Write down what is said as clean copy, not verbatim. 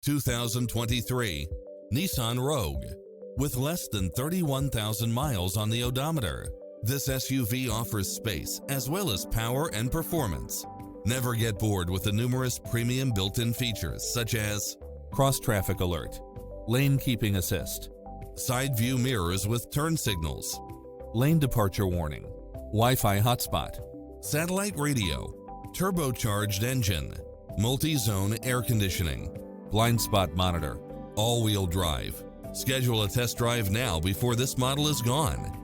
2023 Nissan Rogue. With less than 31,000 miles on the odometer, this SUV offers space as well as power and performance. Never get bored with the numerous premium built-in features such as cross-traffic alert, lane keeping assist, side view mirrors with turn signals, lane departure warning, Wi-Fi hotspot, satellite radio, turbocharged engine, multi-zone air conditioning, blind spot monitor, all-wheel drive. Schedule a test drive now before this model is gone.